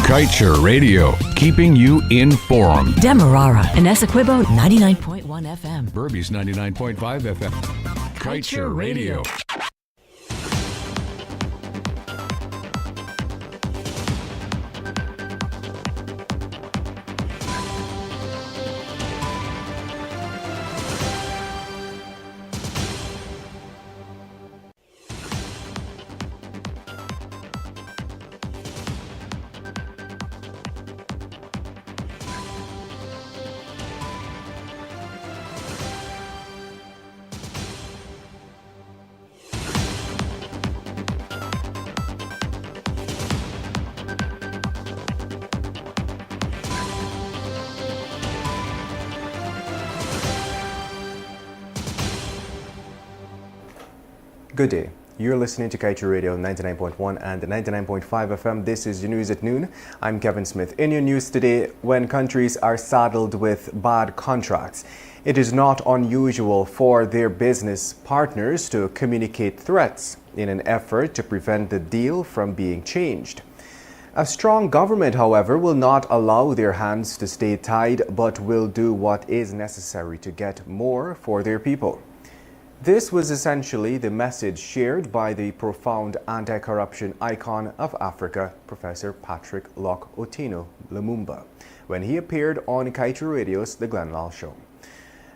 Kaieteur Radio, keeping you informed. Demerara and Essequibo 99.1 FM. Burbies 99.5 FM. Kaieteur Radio. Good day. You're listening to Kaieteur Radio 99.1 and 99.5 FM. This is your news at noon. I'm Kevin Smith. In your news today, when countries are saddled with bad contracts, it is not unusual for their business partners to communicate threats in an effort to prevent the deal from being changed. A strong government, however, will not allow their hands to stay tied, but will do what is necessary to get more for their people. This was essentially the message shared by the profound anti-corruption icon of Africa, Professor Patrick Lok Otino Lumumba, when he appeared on Kaieteur Radio's The Glenn Lal Show.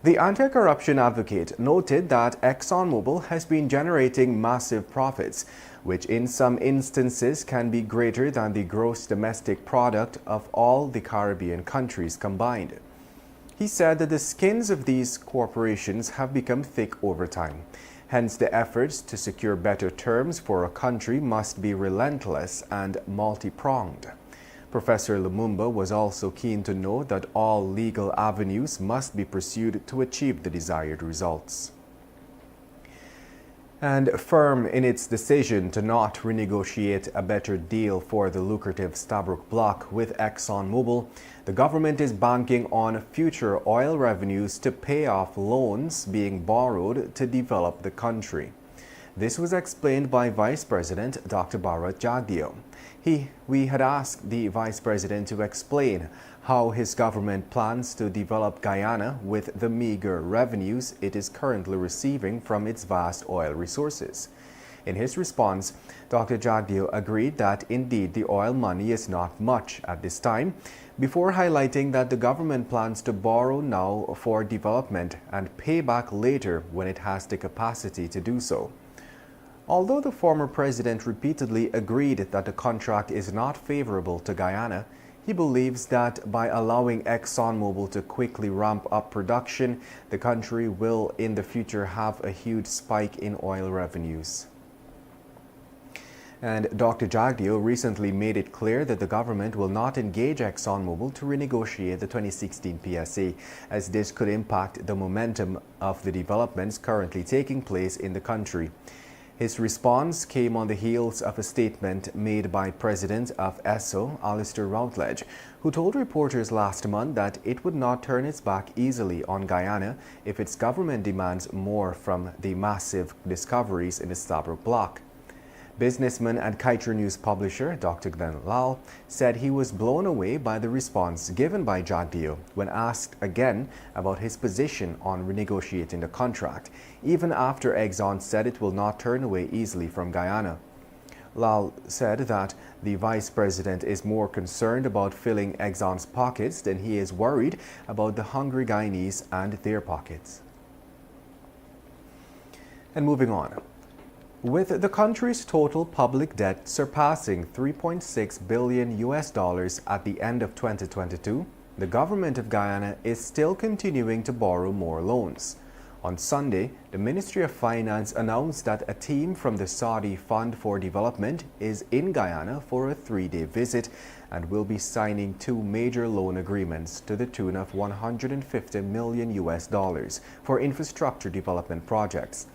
The anti-corruption advocate noted that ExxonMobil has been generating massive profits, which in some instances can be greater than the gross domestic product of all the Caribbean countries combined. He said that the skins of these corporations have become thick over time. Hence, the efforts to secure better terms for a country must be relentless and multi-pronged. Professor Lumumba was also keen to note that all legal avenues must be pursued to achieve the desired results. And firm in its decision to not renegotiate a better deal for the lucrative Stabroek block with ExxonMobil, the government is banking on future oil revenues to pay off loans being borrowed to develop the country. This was explained by Vice President Dr. Bharat Jagdeo. We had asked the Vice President to explain how his government plans to develop Guyana with the meager revenues it is currently receiving from its vast oil resources. In his response, Dr. Jagdeo agreed that indeed the oil money is not much at this time, before highlighting that the government plans to borrow now for development and pay back later when it has the capacity to do so. Although the former president repeatedly agreed that the contract is not favorable to Guyana, he believes that by allowing ExxonMobil to quickly ramp up production, the country will in the future have a huge spike in oil revenues. And Dr. Jagdeo recently made it clear that the government will not engage ExxonMobil to renegotiate the 2016 PSA, as this could impact the momentum of the developments currently taking place in the country. His response came on the heels of a statement made by President of ESSO, Alistair Routledge, who told reporters last month that it would not turn its back easily on Guyana if its government demands more from the massive discoveries in the Stabroek block. Businessman and Kaieteur News publisher Dr. Glenn Lal said he was blown away by the response given by Jagdeo when asked again about his position on renegotiating the contract, even after Exxon said it will not turn away easily from Guyana. Lal said that the vice president is more concerned about filling Exxon's pockets than he is worried about the hungry Guyanese and their pockets. And moving on. With the country's total public debt surpassing $3.6 billion at the end of 2022, the government of Guyana is still continuing to borrow more loans. On Sunday, the Ministry of Finance announced that a team from the Saudi Fund for Development is in Guyana for a 3-day visit and will be signing 2 major loan agreements to the tune of $150 million for infrastructure development projects.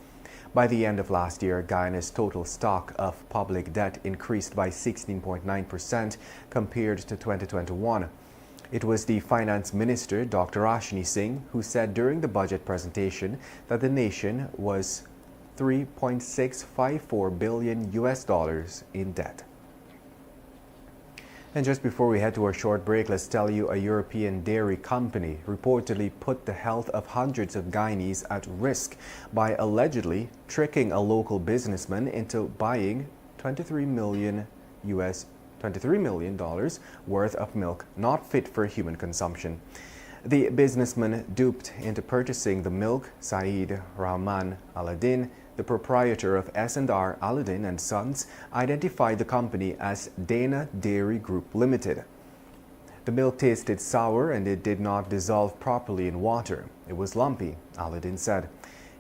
By the end of last year, Guyana's total stock of public debt increased by 16.9% compared to 2021. It was the Finance Minister, Dr. Ashni Singh, who said during the budget presentation that the nation was $3.654 billion in debt. And just before we head to our short break, let's tell you a European dairy company reportedly put the health of hundreds of Guyanese at risk by allegedly tricking a local businessman into buying $23 million worth of milk not fit for human consumption. The businessman duped into purchasing the milk Saeed Rahman Aladdin, the proprietor of S&R Aladdin and Sons, identified the company as Dana Dairy Group Limited. The milk tasted sour and it did not dissolve properly in water. It was lumpy, Aladdin said.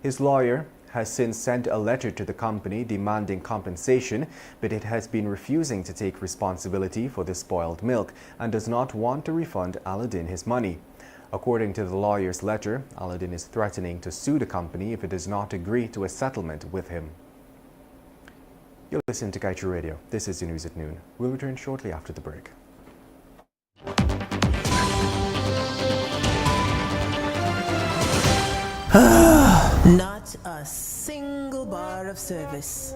His lawyer has since sent a letter to the company demanding compensation, but it has been refusing to take responsibility for the spoiled milk and does not want to refund Aladdin his money. According to the lawyer's letter, Aladdin is threatening to sue the company if it does not agree to a settlement with him. You're listening to Kaieteur Radio. This is the news at noon. We'll return shortly after the break. Not a single bar of service.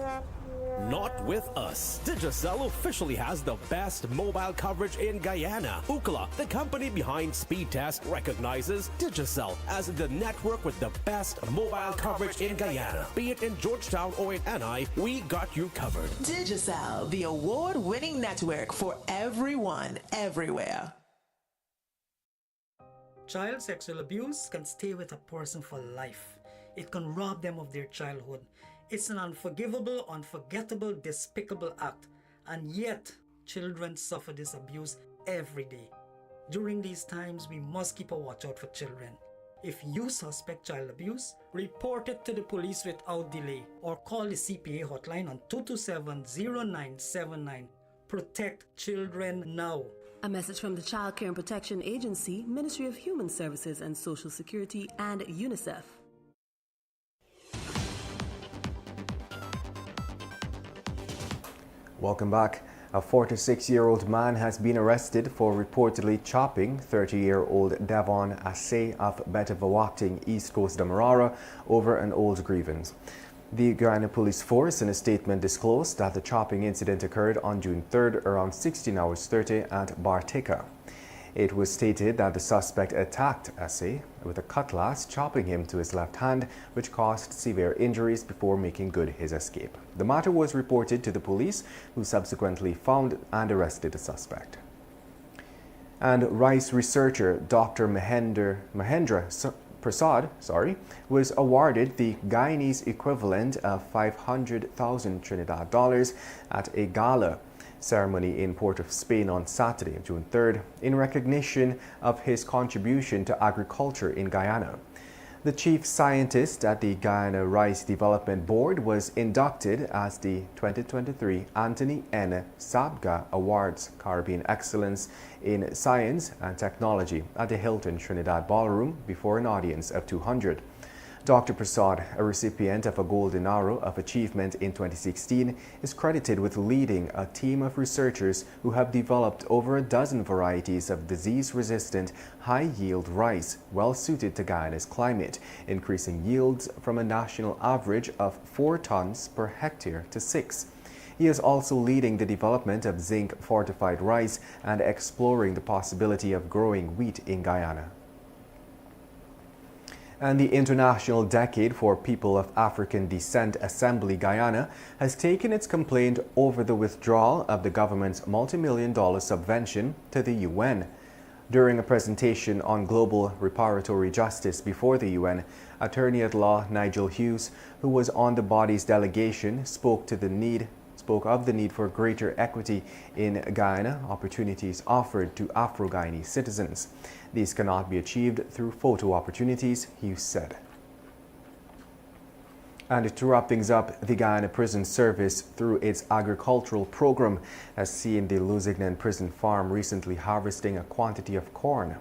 Not with us. Digicel officially has the best mobile coverage in Guyana. Ookla, the company behind Speedtest, recognizes Digicel as the network with the best mobile coverage in Guyana. Be it in Georgetown or in NI, we got you covered. Digicel, the award-winning network for everyone, everywhere. Child sexual abuse can stay with a person for life. It can rob them of their childhood. It's an unforgivable, unforgettable, despicable act, and yet children suffer this abuse every day. During these times, we must keep a watch out for children. If you suspect child abuse, report it to the police without delay or call the CPA hotline on 227-0979. Protect children now. A message from the Child Care and Protection Agency, Ministry of Human Services and Social Security, and UNICEF. Welcome back. A 46-year-old man has been arrested for reportedly chopping 30-year-old Devon Assay of Betavawakting, East Coast Demerara, over an old grievance. The Guyana Police Force in a statement disclosed that the chopping incident occurred on June 3rd around 16:30 at Bartica. It was stated that the suspect attacked Assay with a cutlass, chopping him to his left hand, which caused severe injuries before making good his escape. The matter was reported to the police, who subsequently found and arrested the suspect. And rice researcher Dr. Mahendra Prasad was awarded the Guyanese equivalent of 500,000 Trinidad dollars at a gala ceremony in Port of Spain on Saturday, June 3rd, in recognition of his contribution to agriculture in Guyana. The chief scientist at the Guyana Rice Development Board was inducted as the 2023 Anthony N. Sabga Awards Caribbean Excellence in Science and Technology at the Hilton Trinidad Ballroom before an audience of 200. Dr. Prasad, a recipient of a Golden Arrow of Achievement in 2016, is credited with leading a team of researchers who have developed over a dozen varieties of disease-resistant, high-yield rice well-suited to Guyana's climate, increasing yields from a national average of 4 tons per hectare to 6. He is also leading the development of zinc-fortified rice and exploring the possibility of growing wheat in Guyana. And the International Decade for People of African Descent Assembly Guyana has taken its complaint over the withdrawal of the government's multi-million-dollar subvention to the UN. During a presentation on global reparatory justice before the UN, Attorney-at-Law Nigel Hughes, who was on the body's delegation, spoke of the need for greater equity in Guyana, opportunities offered to Afro-Guyanese citizens. These cannot be achieved through photo opportunities, Hughes said. And to wrap things up, the Guyana Prison Service, through its agricultural program, has seen the Lusignan Prison Farm recently harvesting a quantity of corn.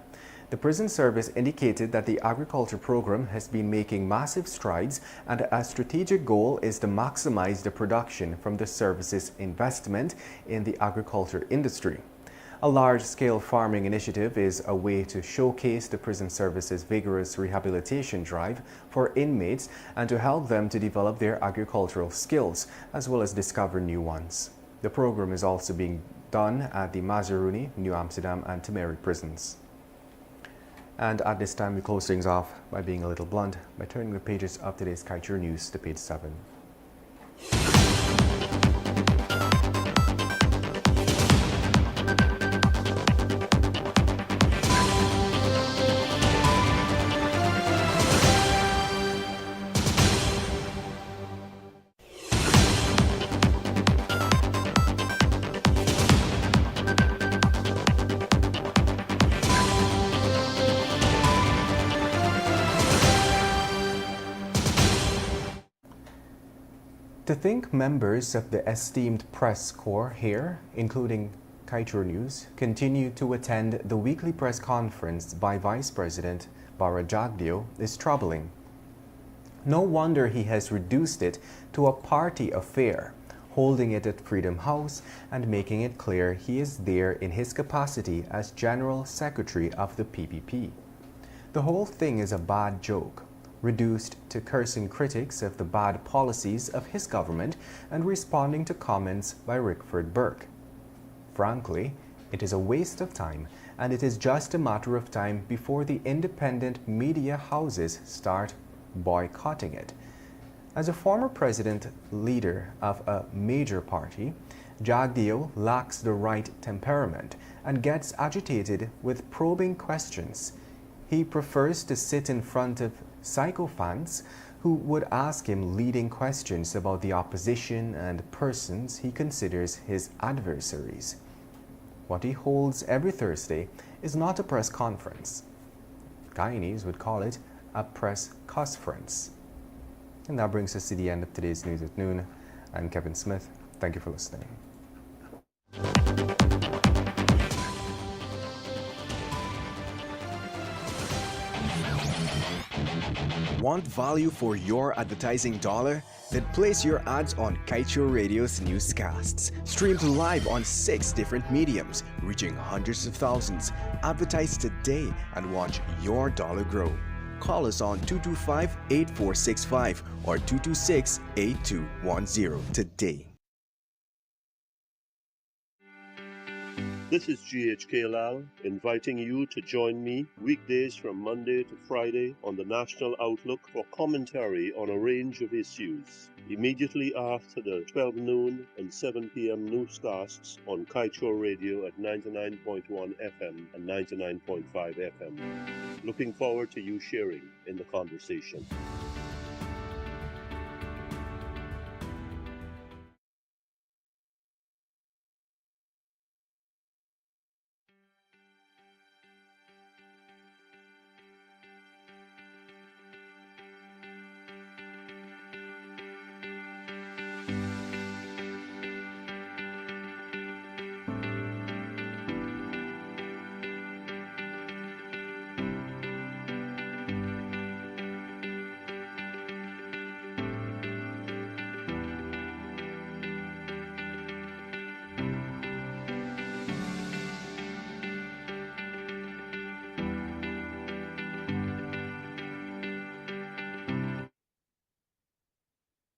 The prison service indicated that the agriculture program has been making massive strides, and a strategic goal is to maximize the production from the service's investment in the agriculture industry. A large-scale farming initiative is a way to showcase the prison service's vigorous rehabilitation drive for inmates and to help them to develop their agricultural skills, as well as discover new ones. The program is also being done at the Mazaruni, New Amsterdam and Tamari prisons. And at this time, we close things off by being a little blunt, by turning the pages of today's Kaieteur News to page 7. To think members of the esteemed press corps here, including Kaieteur News, continue to attend the weekly press conference by Vice President Bara Jagdeo is troubling. No wonder he has reduced it to a party affair, holding it at Freedom House and making it clear he is there in his capacity as General Secretary of the PPP. The whole thing is a bad joke, reduced to cursing critics of the bad policies of his government and responding to comments by Rickford Burke. Frankly, it is a waste of time, and it is just a matter of time before the independent media houses start boycotting it. As a former president leader of a major party, Jagdeo lacks the right temperament and gets agitated with probing questions. He prefers to sit in front of sycophants who would ask him leading questions about the opposition and persons he considers his adversaries. What he holds every Thursday is not a press conference. Guyanese would call it a press conference. And that brings us to the end of today's News at Noon. I'm Kevin Smith. Thank you for listening. Want value for your advertising dollar? Then place your ads on Kaieteur Radio's Newscasts. Streamed live on 6 different mediums, reaching hundreds of thousands. Advertise today and watch your dollar grow. Call us on 225-8465 or 226-8210 today. This is GHK Lal inviting you to join me weekdays from Monday to Friday on the National Outlook for commentary on a range of issues. Immediately after the 12 noon and 7 p.m. newscasts on Kaieteur Radio at 99.1 FM and 99.5 FM. Looking forward to you sharing in the conversation.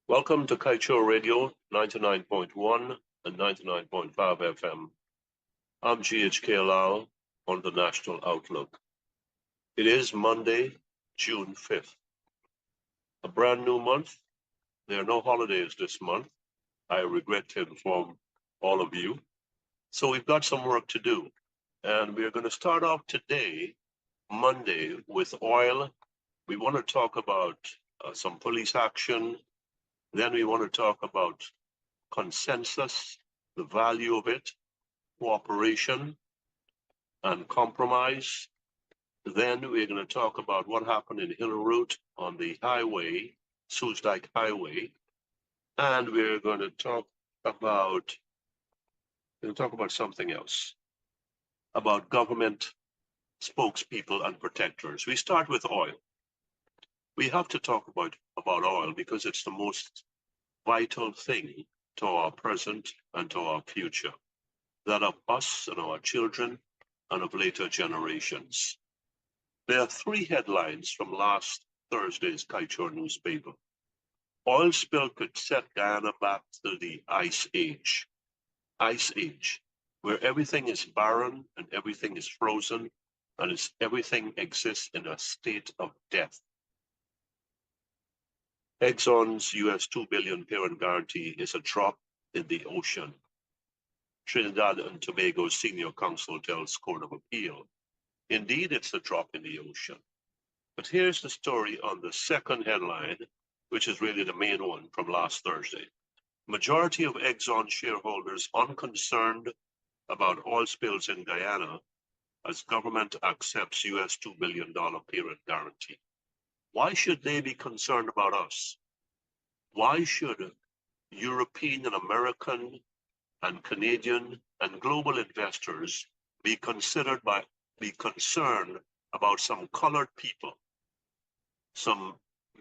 Welcome to Kaieteur Radio 99.1 and 99.5 FM. I'm GHK Lal on the National Outlook. It is Monday, June 5th. A brand new month. There are no holidays this month. I regret to inform all of you. So we've got some work to do. And we're going to start off today, Monday, with oil. We want to talk about some police action. Then we want to talk about consensus, the value of it, cooperation, and compromise. Then we're going to talk about what happened in Hillerud on the highway, Soesdijk Highway. And we're going to talk about something else, about government spokespeople and protectors. We start with oil. We have to talk about oil because it's the most vital thing to our present and to our future, that of us and our children and of later generations. There are 3 headlines from last Thursday's Kaieteur newspaper. Oil spill could set Guyana back to the Ice Age. Ice Age. where everything is barren and everything is frozen and everything exists in a state of death. Exxon's US $2 billion parent guarantee is a drop in the ocean. Trinidad and Tobago Senior Counsel tells Court of Appeal. Indeed, it's a drop in the ocean. But here's the story on the second headline, which is really the main one from last Thursday. Majority of Exxon shareholders unconcerned about oil spills in Guyana as government accepts US $2 billion parent guarantee. Why should they be concerned about us? Why should European and American and Canadian and global investors be concerned about some colored people, some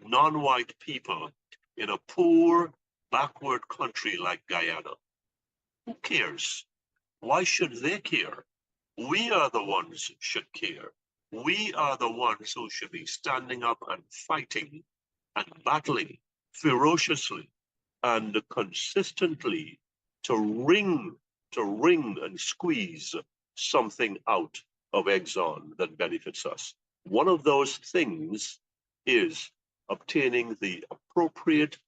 non-white people in a poor, backward country like Guyana? Who cares? Why should they care? We are the ones who should care. We are the ones who should be standing up and fighting and battling ferociously and consistently to wring and squeeze something out of Exxon that benefits us. One of those things is obtaining the appropriate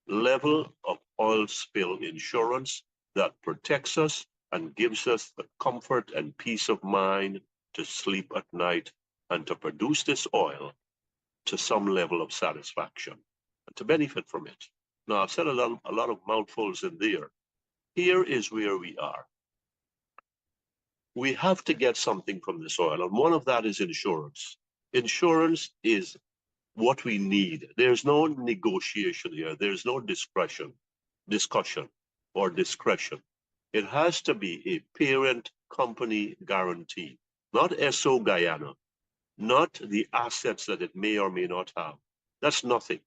level of oil spill insurance that protects us and gives us the comfort and peace of mind to sleep at night and to produce this oil to some level of satisfaction and to benefit from it. Now, I've said a lot of mouthfuls in there. Here is where we are. We have to get something from this oil, and one of that is insurance. Insurance is what we need. There's no negotiation here. There's no discussion or discretion. It has to be a parent company guarantee, not SO Guyana, not the assets that it may or may not have. That's nothing.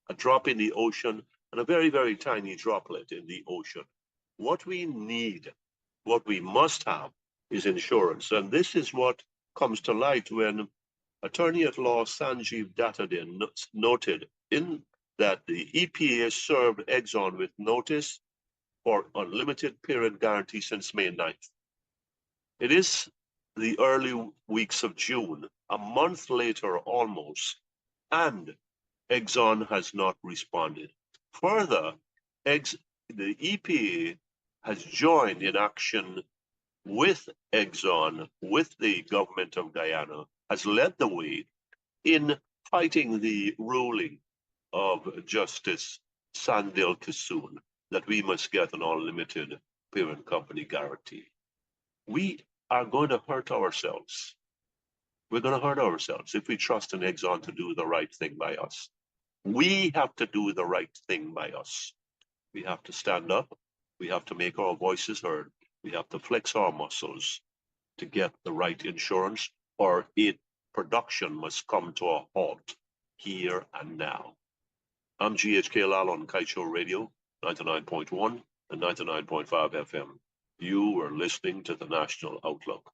A drop in the ocean and a very, very tiny droplet in the ocean. What we need, what we must have is insurance. And this is what comes to light when Attorney at Law Sanjeev Dattadin noted in that the EPA served Exxon with notice for unlimited parent guarantee since May 9th. It is the early weeks of June, a month later almost, and Exxon has not responded. Further, the EPA has joined in action with Exxon, with the government of Guyana, has led the way in fighting the ruling of Justice Sandil Kissoon that we must get an unlimited parent company guarantee. We are going to hurt ourselves. We're going to hurt ourselves if we trust in Exxon to do the right thing by us. We have to do the right thing by us. We have to stand up. We have to make our voices heard. We have to flex our muscles to get the right insurance, or production must come to a halt here and now. I'm GHK Lal on Kaieteur Radio, 99.1 and 99.5 FM. You are listening to the National Outlook.